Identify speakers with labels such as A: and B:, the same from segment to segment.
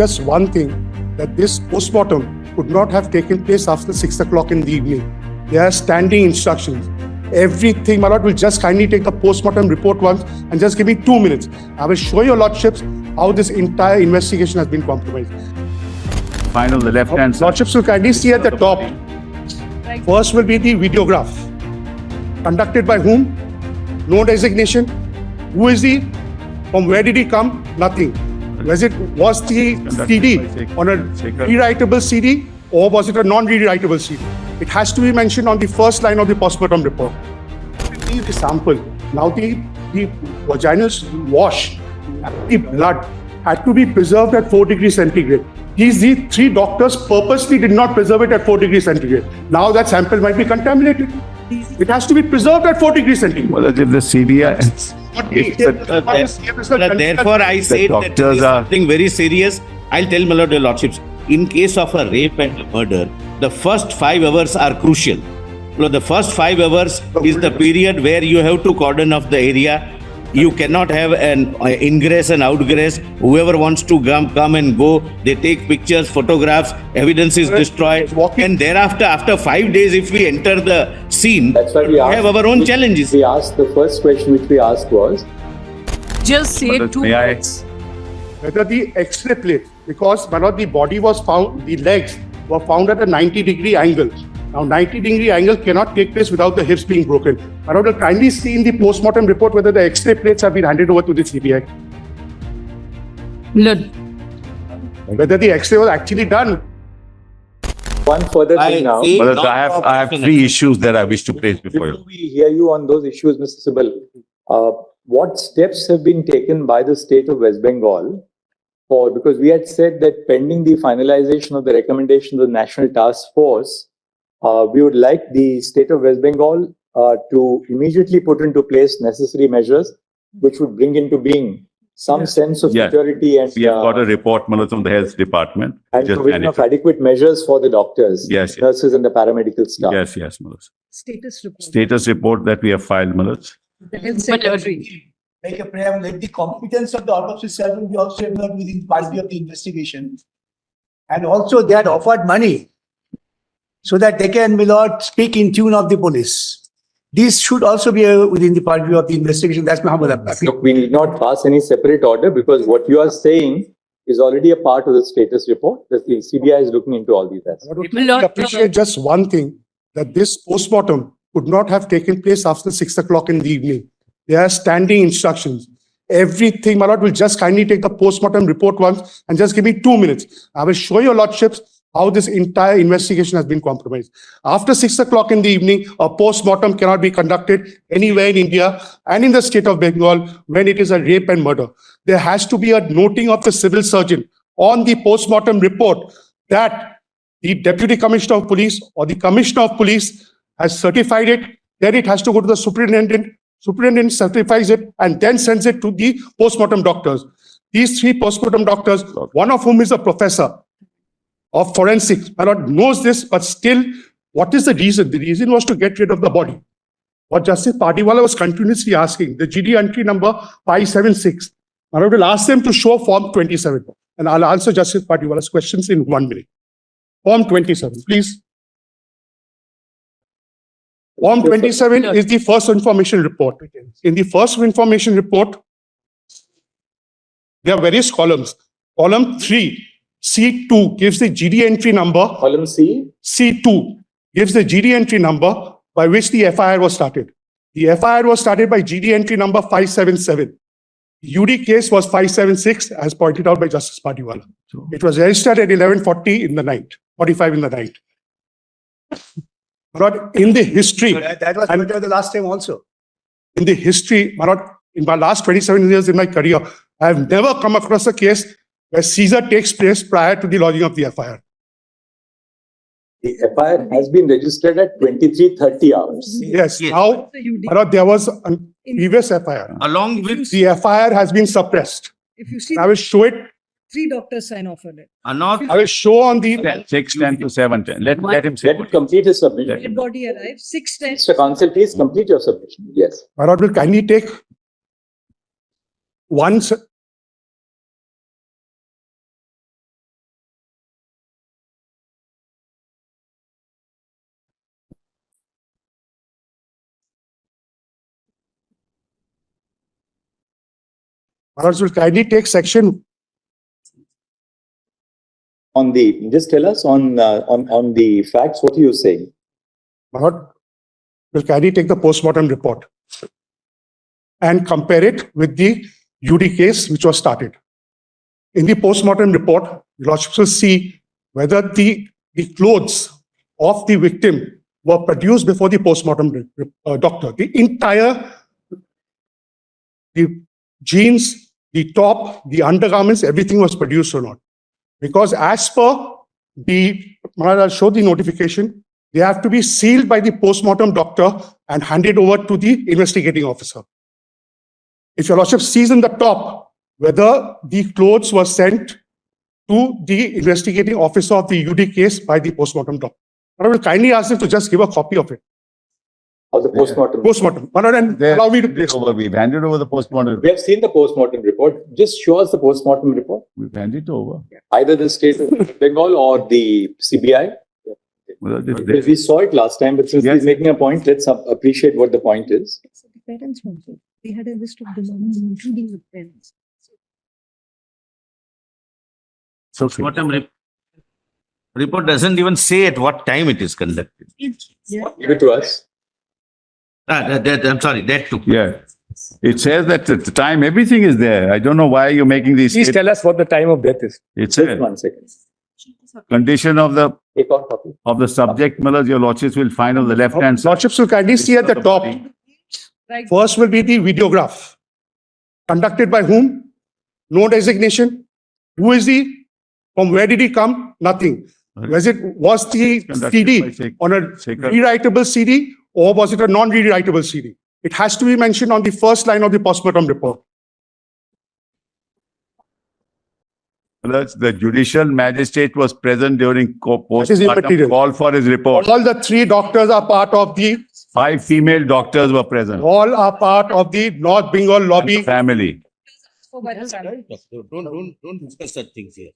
A: just one thing, that this postmortem could not have taken place after 6 o'clock in the evening. There are standing instructions. Everything, my lord, will just kindly take the postmortem report once and just give me 2 minutes. I will show your lordships how this entire investigation has been compromised.
B: Fine on the left hand side.
A: Lordships will kindly see at the top. First will be the videograph. Conducted by whom? No designation. Who is he? From where did he come? Nothing. Was the CD on a rewritable CD or was it a non-rewritable CD? It has to be mentioned on the first line of the postmortem report. The sample. Now the vaginal wash, the blood had to be preserved at 4 degrees centigrade. The 3 doctors purposely did not preserve it at 4 degrees centigrade. Now that sample might be contaminated. It has to be preserved at 4 degrees centigrade.
B: Well, if the CDI...
C: Therefore, I say that there is something very serious. I'll tell my lord, your lordships. In case of a rape and murder, the first 5 hours are crucial. The first 5 hours is the period where you have to cordon off the area. You cannot have an ingress and outgress. Whoever wants to come and go, they take pictures, photographs, evidence is destroyed. And thereafter, after 5 days, if we enter the scene,
D: that's why we
C: have our own challenges.
D: We asked, the first question which we asked was,
E: just say 2 minutes.
A: Whether the X-ray plate, because when the body was found, the legs were found at a 90-degree angle. Now, 90-degree angle cannot take place without the hips being broken. I want to kindly see in the post-mortem report whether the X-ray plates have been handed over to the CBI. Whether the X-ray was actually done.
D: One further thing now.
B: I have 3 issues that I wish to place before you.
D: Before we hear you on those issues, Mr. Sibal, what steps have been taken by the state of West Bengal because we had said that pending the finalization of the recommendations of the National Task Force, we would like the state of West Bengal to immediately put into place necessary measures which would bring into being some sense of security and
B: we have got a report, Manoj, from the health department.
D: And provision of adequate measures for the doctors, nurses and the paramedical staff.
B: Yes, Manoj.
E: Status report.
B: Status report that we have filed, Manoj.
E: The health secretary.
F: Make a prayer, let the competence of the autopsy surgeon be also involved within part of the investigation. And also they had offered money so that they can, my lord, speak in tune of the police. These should also be within the purview of the investigation. That's my humble appeal.
D: Look, we need not pass any separate order because what you are saying is already a part of the status report. The CBI is looking into all these aspects.
A: I appreciate just one thing, that this postmortem could not have taken place after 6 o'clock in the evening. There are standing instructions. Everything, my lord, will just kindly take the postmortem report once and just give me 2 minutes. I will show your lordships how this entire investigation has been compromised. After 6 o'clock in the evening, a post-mortem cannot be conducted anywhere in India and in the state of Bengal when it is a rape and murder. There has to be a noting of the civil surgeon on the post-mortem report that the Deputy Commissioner of Police or the Commissioner of Police has certified it. Then it has to go to the superintendent. Superintendent certifies it and then sends it to the post-mortem doctors. These 3 post-mortem doctors, one of whom is a professor of forensics, my lord, knows this, but still, what is the reason? The reason was to get rid of the body. What Justice Padiwala was continuously asking, the GD entry number 576, my lord will ask them to show Form 27. And I'll answer Justice Padiwala's questions in 1 minute. Form 27, please. Form 27 is the first information report. In the first information report, there are various columns. Column 3, C2 gives the GD entry number.
D: Column C?
A: C2 gives the GD entry number by which the FIR was started. The FIR was started by GD entry number 577. The UD case was 576 as pointed out by Justice Padiwala. It was registered at 11:40 in the night, 45 in the night. But in the history,
F: that was the last time also.
A: In the history, in my last 27 years in my career, I have never come across a case where seizure takes place prior to the lodging of the FIR.
D: The FIR has been registered at 23:30 hours.
A: Yes. Now, there was a previous FIR.
C: Along with
A: The FIR has been suppressed.
E: If you see,
A: I will show it.
E: 3 doctors sign off on it.
A: I will show on the
B: 6:10 to 7:10. Let him say.
D: Let it complete his submission.
E: Dead body arrives 6:10.
D: Mr. Counsel, please complete your submission. Yes.
A: My lord will kindly take one My lords will kindly take section,
D: On the, just tell us on the facts, what are you saying?
A: my lord will kindly take the postmortem report and compare it with the UD case which was started. In the postmortem report, your lordships will see whether the clothes of the victim were produced before the postmortem doctor. The entire, the jeans, the top, the undergarments, everything was produced or not. Because as per the, I'll show the notification, they have to be sealed by the postmortem doctor and handed over to the investigating officer. If your lordship sees in the top whether the clothes were sent to the investigating officer of the UD case by the postmortem doctor, I will kindly ask them to just give a copy of it.
D: Of the postmortem?
A: Postmortem. And allow me to place.
B: We've handed over the postmortem.
D: We have seen the postmortem report. Just show us the postmortem report.
B: We've handed it over.
D: Either the state of Bengal or the CBI.
B: Well,
D: Because we saw it last time, but since
B: Yes.
D: he's making a point, let's appreciate what the point is.
E: So the parents wanted, they had a list of demands, including the parents.
B: So,
C: Report doesn't even say at what time it is conducted.
E: Yeah.
D: Give it to us.
C: I'm sorry, that too.
B: yeah. It says that at the time, everything is there. I don't know why you're making these.
G: Please tell us what the time of death is.
B: It's
D: Just
B: a
D: 1 second.
B: condition of
D: Take out copy.
B: the subject, Malas, your lordships will find on the left-hand side.
A: Lordships will kindly see at the top.
E: Right.
A: First will be the videograph. Conducted by whom? No designation. Who is he? From where did he come? Nothing. Was the
B: Conducted
A: CD
B: by Shekhar.
A: on a rewritable CD or was it a non-rewritable CD? It has to be mentioned on the first line of the postmortem report.
B: Malas, the judicial magistrate was present during
A: is
B: postmortem
A: immaterial.
B: call for his report.
A: All the three doctors are part of the,
B: 5 female doctors were present.
A: all are part of the North Bengal lobby.
B: Family.
E: So by the family.
C: Don't discuss such things here.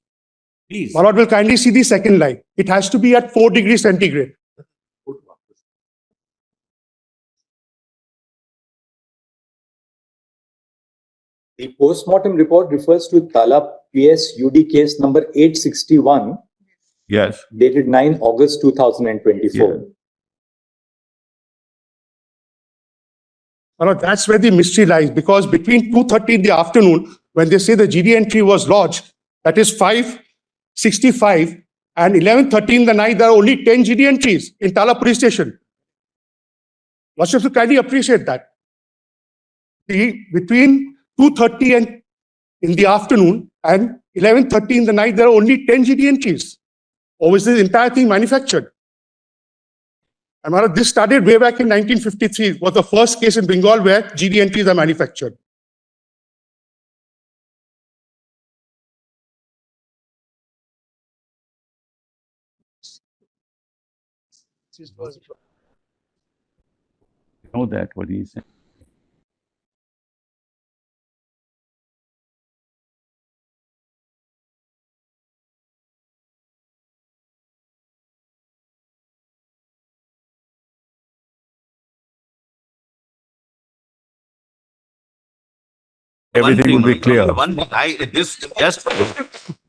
C: Please.
A: My lord will kindly see the second line. It has to be at 4 degrees centigrade.
D: The postmortem report refers to Tala PS UD case number 861,
B: Yes.
D: dated 9 August 2024.
B: Yeah.
A: My lord, that's where the mystery lies, because between 2:30 in the afternoon, when they say the GD entry was lodged, that is 5:65, and 11:30 in the night, there are only 10 GD entries in Tala police station. Lordship should kindly appreciate that. Between 2:30 and in the afternoon and 11:30 in the night, there are only 10 GD entries. Or was this entire thing manufactured? And my lord, this started way back in 1953. It was the first case in Bengal where GD entries are manufactured.
B: Know that what he said. Everything will be clear.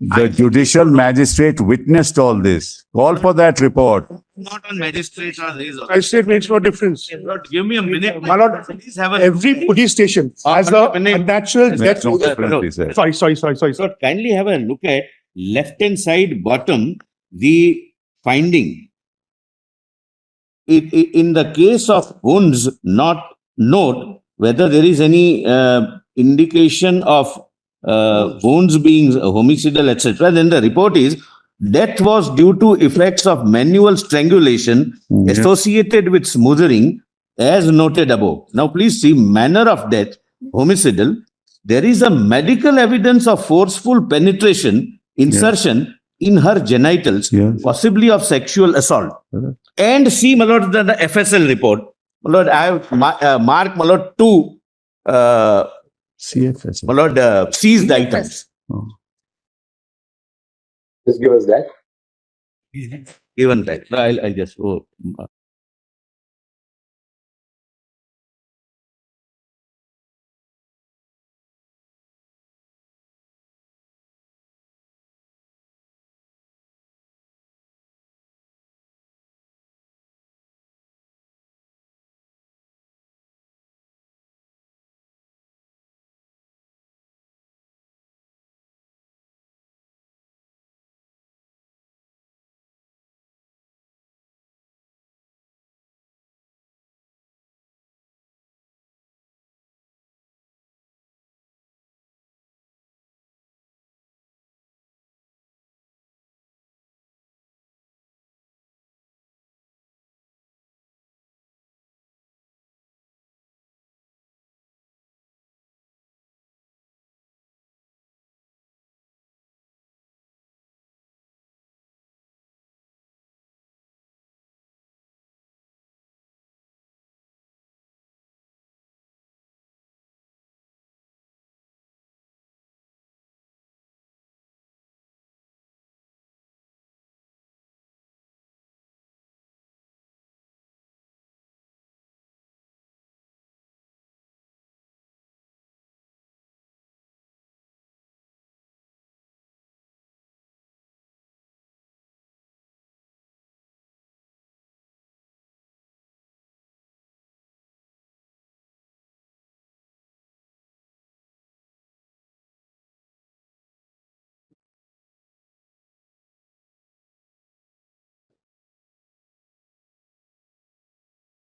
B: The judicial magistrate witnessed all this. Call for that report.
C: Not on magistrate or his.
A: I say it makes no difference.
C: Lord, give me a minute.
A: My lord,
C: Please have a.
A: every police station has a natural death.
B: No difference, he said.
A: Sorry.
C: Lord, kindly have a look at left-hand side bottom, the finding. In the case of wounds, not note whether there is any indication of wounds being homicidal, etc. Then the report is death was due to effects of manual strangulation associated with smothering, as noted above. Now, please see manner of death, homicidal. There is a medical evidence of forceful penetration, insertion in her genitals,
B: Yes.
C: possibly of sexual assault.
B: Correct.
C: And see, my lord, the FSL report. My lord, I have marked, my lord, 2
B: CFS.
C: my lord, seized items.
D: Just give us that.
C: Given that, I'll just go.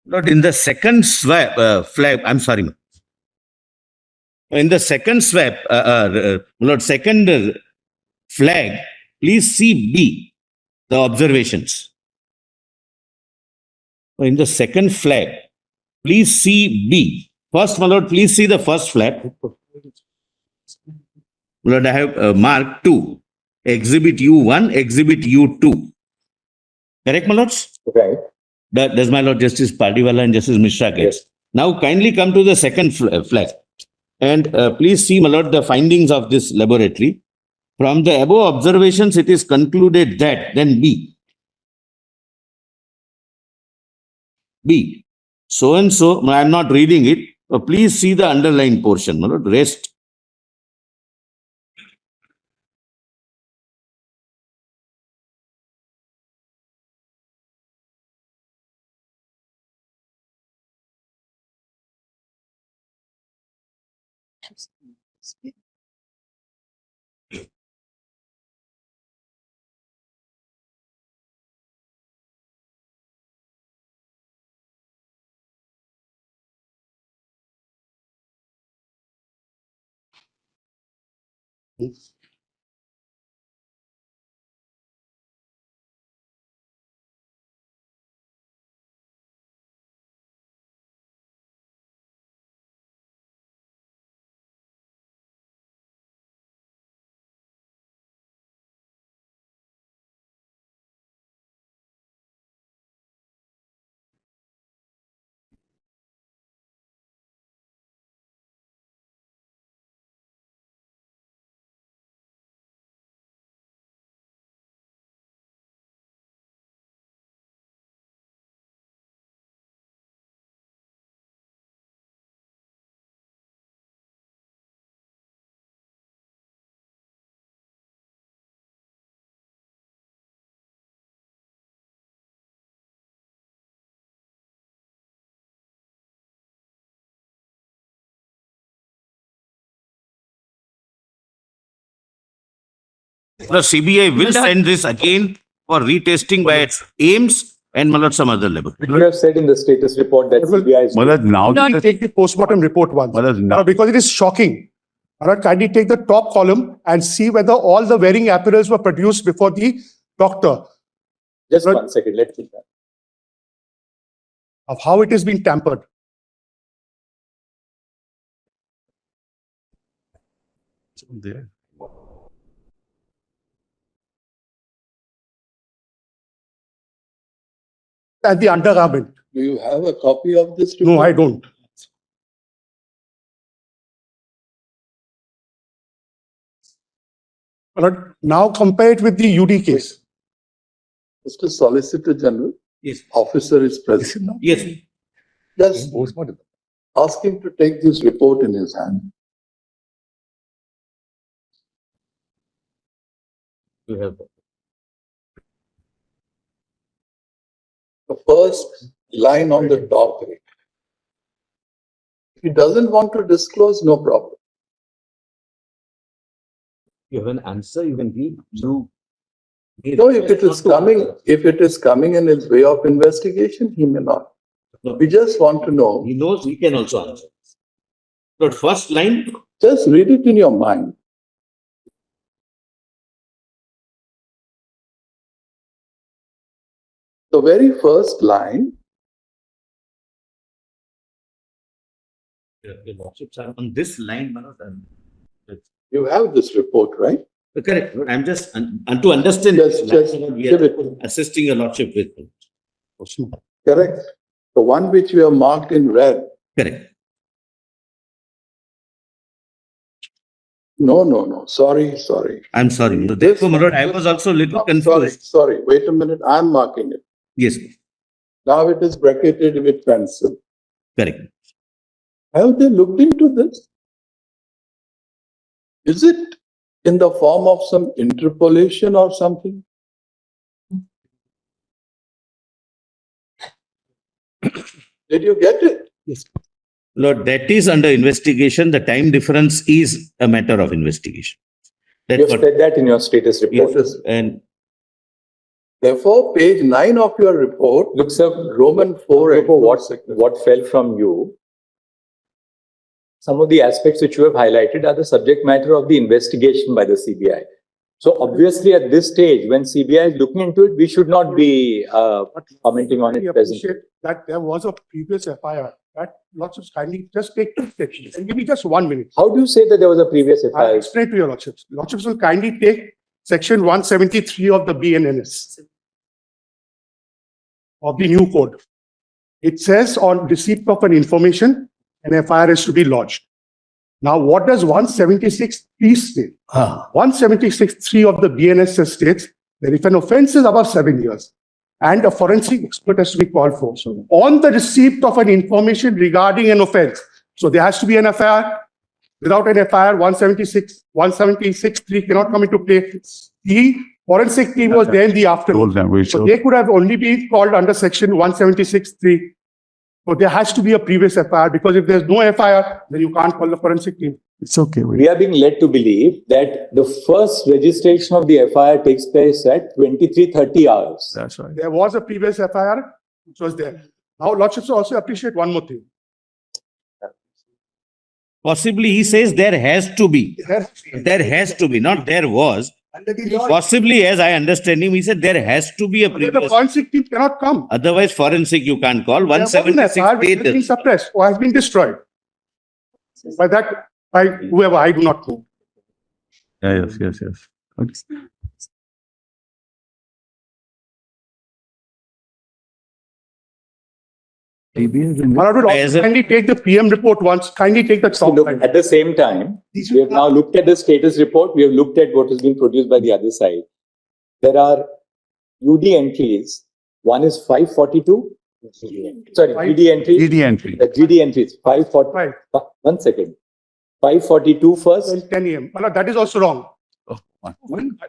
C: Not in the second flag, I'm sorry. In the second Lord, second flag, please see B, the observations. In the second flag, please see B. First, my lord, please see the first flag. My lord, I have marked 2. Exhibit U1, Exhibit U2. Correct, my lords?
D: Right.
C: Does my lord Justice Pardiwala and Justice Mishra get?
D: Yes.
C: Now, kindly come to the second flag. And please see, my lord, the findings of this laboratory. From the above observations, it is concluded that, then B. B. So and so, I am not reading it. Please see the underlined portion, my lord. Rest. The CBI will send this again for retesting by its aims and my lord, some other level.
D: You have said in the status report that CBI is.
B: My lord, now,
A: Kindly take the postmortem report once.
B: my lord, now,
A: Because it is shocking. All right, kindly take the top column and see whether all the wearing apparels were produced before the doctor,
D: Just 1 second, let's see that.
A: of how it has been tampered.
B: there.
A: And the undergarment.
H: Do you have a copy of this report?
A: No, I don't. All right, now compare it with the UD case.
H: Mr. Solicitor General,
C: Yes.
H: officer is present.
C: Yes.
H: Just ask him to take this report in his hand.
C: You have.
H: The first line on the top. If he doesn't want to disclose, no problem.
C: You have an answer, you can give.
H: No, if it is coming in his way of investigation, he may not.
C: No.
H: We just want to know,
C: He knows he can also answer. But first line,
H: just read it in your mind. The very first line,
C: your lordships are on this line, Manoj.
H: you have this report, right?
C: Correct. But I'm just, and to understand,
H: Just
C: we
H: give
C: are
H: it.
C: assisting your lordship with.
H: Correct. The one which we have marked in red.
C: Correct.
H: No. Sorry.
C: I'm sorry. Therefore, my lord, I was also a little confused.
H: Sorry. Wait a minute. I'm marking it.
C: Yes,
H: Now it is bracketed with pencil.
C: correct.
H: Have they looked into this? Is it in the form of some interpolation or something? Did you get it?
A: Yes.
C: Lord, that is under investigation. The time difference is a matter of investigation.
D: You
C: That's
D: have
C: what.
D: said that in your status report.
C: Yes, and
H: Therefore, page 9 of your report,
D: Look, sir,
H: Roman 4.
D: what fell from you, some of the aspects which you have highlighted are the subject matter of the investigation by the CBI. So obviously at this stage, when CBI is looking into it, we should not be commenting on
A: We
D: it presently.
A: appreciate that there was a previous FIR that lots of kindly just take 2 sections and give me just 1 minute.
D: How do you say that there was a previous
A: I'll
D: FIR?
A: explain to your lordships. Lordships will kindly take section 173 of the BNNS of the new code. It says on receipt of an information, an FIR is to be lodged. Now, what does 176(3) state? 176(3) of the BNS states that if an offense is above 7 years and a forensic expert has to be called for, so on the receipt of an information regarding an offense, so there has to be an FIR. Without an FIR, 176(3) cannot come into play. The forensic team was there in the afternoon.
B: Told them we
A: So
B: should.
A: they could have only been called under section 176(3). So there has to be a previous FIR, because if there's no FIR, then you can't call the forensic team.
B: It's okay.
D: We are being led to believe that the first registration of the FIR takes place at 23:30 hours.
B: That's right.
A: There was a previous FIR which was there. Now, lordships also appreciate one more thing.
C: Possibly, he says there has to be. There has to be, not there was. Possibly, as I understand him, he said there has to be a
A: The
C: previous.
A: forensic team cannot come.
C: Otherwise, forensic you can't call.
A: There was an
C: 176
A: FIR which has been
C: status.
A: suppressed or has been destroyed. By whoever, I do not know.
B: Yes. Okay.
A: Honorable,
C: As a-
A: kindly take the PM report once, kindly take the
D: So
A: top
D: look,
A: line.
D: at the same time, we have now looked at the status report. We have looked at what has been produced by the other side. There are UD entries. One is 542. Sorry, GD entries.
B: ED entry.
D: The GD entries, 540.
A: Right,
D: 1 second. 542 first.
A: till 10 AM. Well, that is also wrong.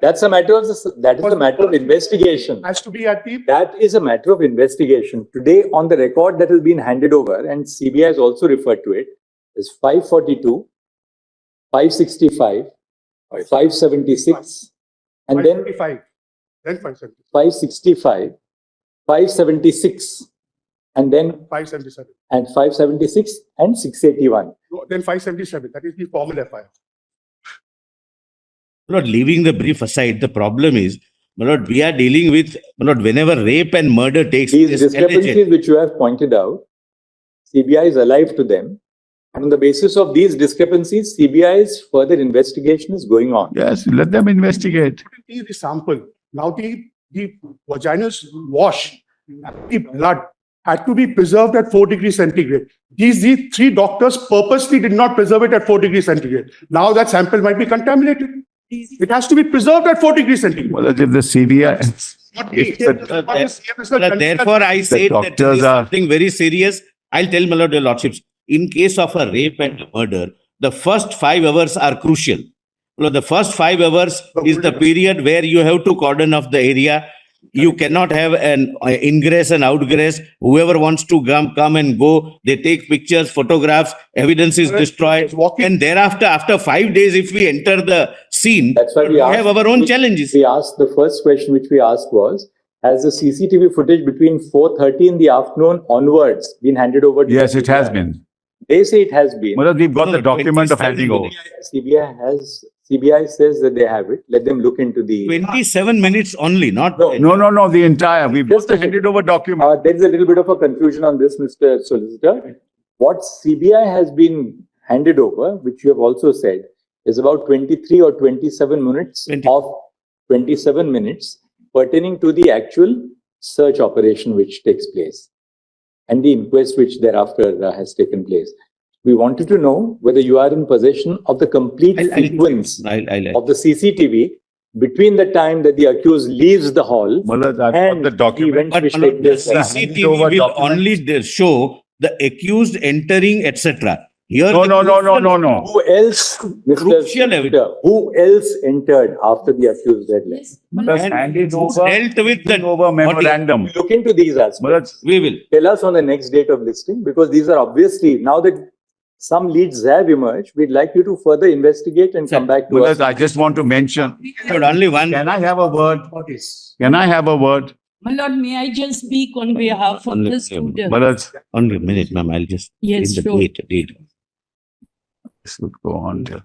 D: That's a matter of that is a matter of investigation.
A: Has to be at the,
D: That is a matter of investigation. Today, on the record that has been handed over, and CBI has also referred to it, is 542, 565, 576, and then
A: 575, then 570,
D: 565, 576, and then
A: 577,
D: 576 and 681.
A: No, then 577. That is the formal FIR.
C: My lord, leaving the brief aside, the problem is, my lord, we are dealing with, my lord, whenever rape and murder takes
D: These
C: place,
D: discrepancies which you have pointed out, CBI is alive to them. And on the basis of these discrepancies, CBI's further investigation is going on.
B: Yes, let them investigate.
A: See the sample. Now the vaginous wash, the blood had to be preserved at 4 degrees centigrade. These 3 doctors purposely did not preserve it at 4 degrees centigrade. Now that sample might be contaminated. It has to be preserved at 4 degrees centigrade.
B: Well, if the CBI,
A: Not
B: if
A: me.
B: the-
A: Not the CFS,
C: my lord, therefore I say that this
B: doctors
C: is
B: are-
C: something very serious. I'll tell my lord, your lordships, in case of a rape and murder, the first 5 hours are crucial. My lord, the first 5 hours is the period where you have to cordon off the area. You cannot have an ingress and outgress. Whoever wants to come and go, they take pictures, photographs, evidence is destroyed.
A: Walking.
C: And thereafter, after 5 days, if we enter the scene,
D: That's why
C: we have our own challenges.
D: We asked, the first question which we asked was, has the CCTV footage between 4:30 in the afternoon onwards been handed over to
B: yes,
D: the
B: it has
D: CBI?
B: been.
D: They say it has been.
B: Well, we've got
C: No,
B: the
C: the
B: document of
C: 27
B: handing over.
D: CBI says that they have it. Let them look into the.
C: 27 minutes only, not.
B: No, the entire, we've got the handed over document.
D: There is a little bit of a confusion on this, Mr. Solicitor. What CBI has been handed over, which you have also said, is about 23 or 27 minutes
C: 20.
D: of 27 minutes pertaining to the actual search operation which takes place and the inquest which thereafter has taken place. We wanted to know whether you are in possession of the complete sequence of the CCTV between the time that the accused leaves the hall
B: Well, I've got
D: and
B: the document.
D: events
C: But
D: which
C: my lord,
D: take
C: the
D: place.
C: CCTV
B: over
C: will
B: document.
C: only show the accused entering, etc. Here,
B: No.
D: Who else, Mr.
C: Crucial
D: Solicitor,
C: evidence.
D: who else entered after the accused deadline?
B: Just handed over,
C: dealt with the
B: over memorandum.
D: Look into these
B: Well,
D: aspects.
C: We will.
D: Tell us on the next date of listing, because these are obviously, now that some leads have emerged. We'd like you to further investigate and come back to us.
B: Mulaz, I just want to mention,
C: But only one.
B: can I have a word? Can I have a word?
I: My lord, may I just speak on behalf of
C: Only-
I: the student?
B: Mulaz,
C: Only a minute, ma'am. I'll just.
I: Yes,
C: read the
I: sure.
C: date.
B: this would go on till.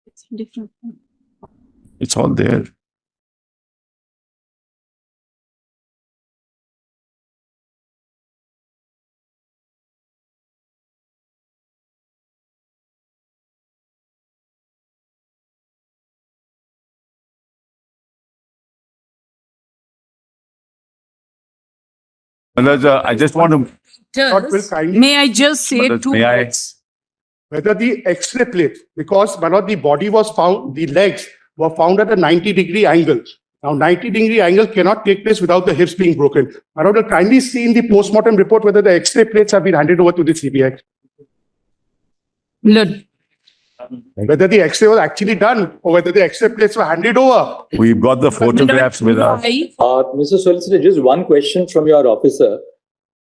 E: It's different.
B: It's all there. Mulaz, I just want to,
A: Lord will kindly-
I: May I just say
B: Mulaz,
I: two
B: may I?
I: words?
A: Whether the X-ray plate, because my lord, the body was found, the legs were found at a 90-degree angle. Now, 90-degree angle cannot take place without the hips being broken. My lord will kindly see in the post-mortem report whether the X-ray plates have been handed over to the CBI.
I: Lord,
A: Whether the X-ray was actually done or whether the X-ray plates were handed over.
B: We've got the photographs with us.
D: Mr. Solicitor, just one question from your officer.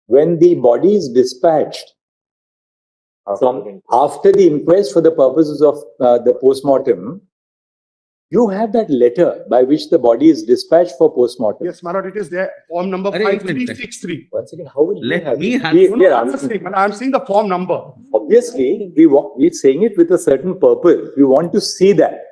D: When the body is dispatched from after the inquest for the purposes of the post-mortem, you have that letter by which the body is dispatched for post-mortem.
A: Yes, my lord, it is there. Form number
C: Array, wait,
A: 5363.
D: Once again, how will you
C: Let
D: have
C: me
D: it?
C: have-
D: We are
A: I'm
D: asking-
A: saying, I'm seeing the form number.
D: Obviously, we're saying it with a certain purpose. We want to see that.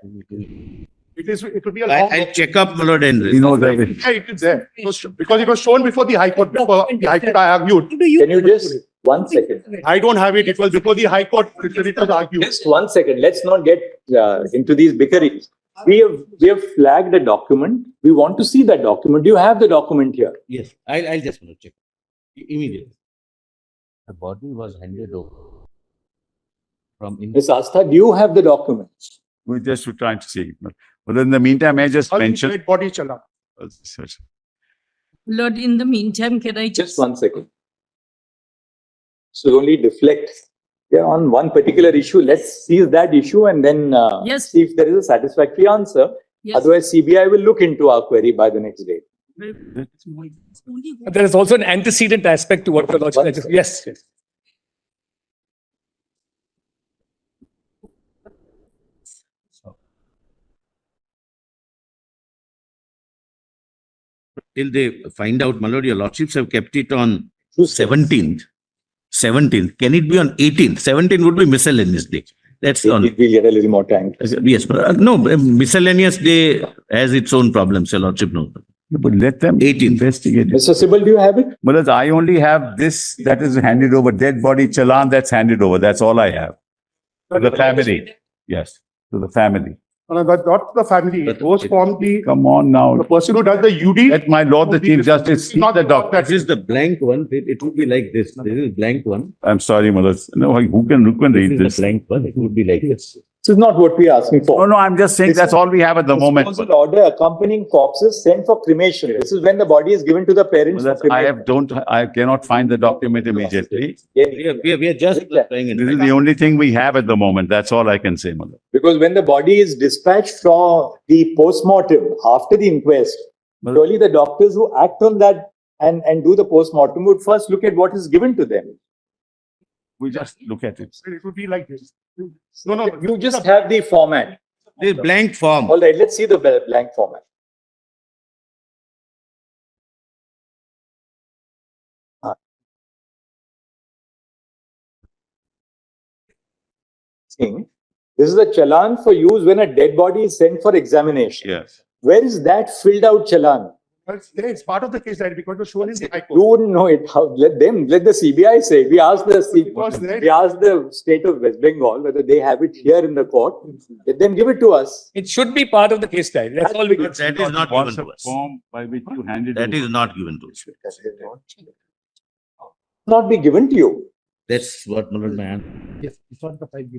A: It will be a
C: I-
A: long.
C: I'll check up, my lord, and.
B: You know that.
A: Yeah, it is there. Because it was shown before the High Court. Before the High Court, I argued.
D: Can you just, 1 second,
A: I don't have it. It was before the High Court. It was argued.
D: just 1 second, let's not get into these bickerings. We have flagged a document. We want to see that document. Do you have the document here?
C: Yes, I'll just check. Immediately. The body was handed over from.
D: Ms. Astha, do you have the document?
B: We just were trying to see. But in the meantime, I just
A: All the
B: mentioned.
A: dead body chala.
I: Lord, in the meantime, can I
D: Just
I: just?
D: 1 second. So only deflect. Yeah, on one particular issue, let's seize that issue and then
I: Yes.
D: see if there is a satisfactory answer.
I: Yes.
D: Otherwise, CBI will look into our query by the next day.
G: There is also an antecedent aspect to what the Lordship. Yes, yes.
C: Till they find out, my lord, your lordships have kept it on 17th. 17th. Can it be on 18th? 17th would be miscellaneous day. That's on.
D: We'll get a little more time.
C: Yes, but no, miscellaneous day has its own problems, your lordship knows.
B: But let them
C: 18.
B: investigate it.
D: Mr. Sibal, do you have it?
B: Mulaz, I only have this that is handed over, dead body challan that's handed over. That's all I have. To the family. Yes, to the family.
A: No, not the family. It was from the
B: Come on now.
A: person who does the UD.
B: Let my Lord the Chief Justice see
A: Not
B: the doctor.
C: This is the blank one. It would be like this. This is blank one.
B: I'm sorry, Mulaz. No, who can read this?
C: Blank one. It would be like this.
D: This is not what we are asking for.
B: No, I'm just saying that's all we have at the moment.
D: Disposal order accompanying corpses sent for cremation. This is when the body is given to the parents for cremation.
B: I cannot find the document immediately.
C: We are just trying
B: This is the only thing we have at the moment. That's all I can say, Mulaz.
D: Because when the body is dispatched from the post-mortem after the inquest, surely the doctors who act on that and do the post-mortem would first look at what is given to them.
B: We just look at it.
A: It would be like this. No.
D: You just have the format.
C: This blank form.
D: All right, let's see the blank format. This is a challan for use when a dead body is sent for examination.
B: Yes.
D: Where is that filled out challan?
A: It's part of the case that because it was shown in the High
D: You
A: Court.
D: wouldn't know it. How, let the CBI say. We asked
A: Because then-
D: we asked the state of West Bengal whether they have it here in the court. Let them give it to us.
G: It should be part of the case diary. That's all we can say.
C: That is not
B: What's
C: given
B: the
C: to us.
B: form by which you handed
C: That
B: over?
C: is not given to us.
D: Not be given to you.
C: That's what my lord, man.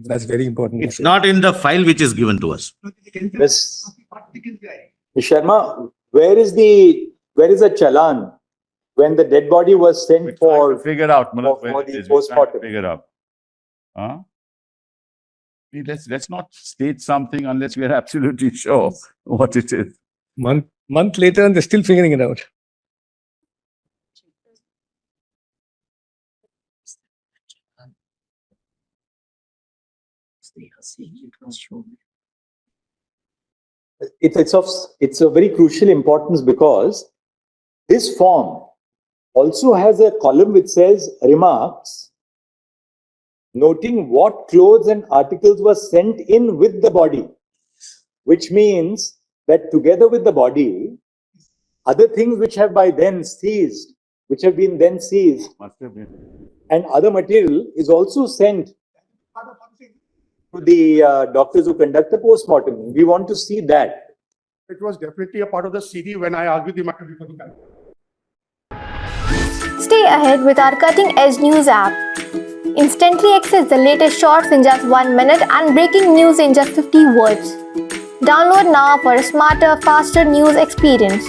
G: That's very important.
C: It's not in the file which is given to us.
D: Ms. Sharma, where is a challan when the dead body was
B: We're
D: sent
B: trying to
D: for,
B: figure out, Mullah,
D: for
B: where
D: the
B: it is. We're trying to
D: postmortem.
B: figure out. Huh? Let's not state something unless we are absolutely sure what it is.
G: Month later, and they're still figuring it out.
D: It's of very crucial importance because this form also has a column which says remarks, noting what clothes and articles were sent in with the body, which means that together with the body, other things which have by then seized, which have been then seized,
B: Must have been.
D: and other material is also sent to the doctors who conduct the postmortem. We want to see that.
A: It was definitely a part of the CD when I argued the matter before the panel.
J: Stay ahead with our cutting-edge news app. Instantly access the latest shorts in just 1 minute and breaking news in just 50 words. Download now for a smarter, faster news experience.